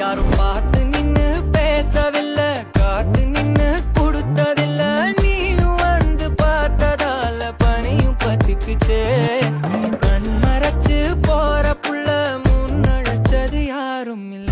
யாரும் பார்த்து நின்னு பேசவில்லை, காத்து நின்னு கொடுத்ததில்ல. நீயும் வந்து பார்த்ததால பனியும் பத்திக்குச்சே. கண் மறைச்சு போற புள்ள முன்னழைச்சது யாரும் இல்ல.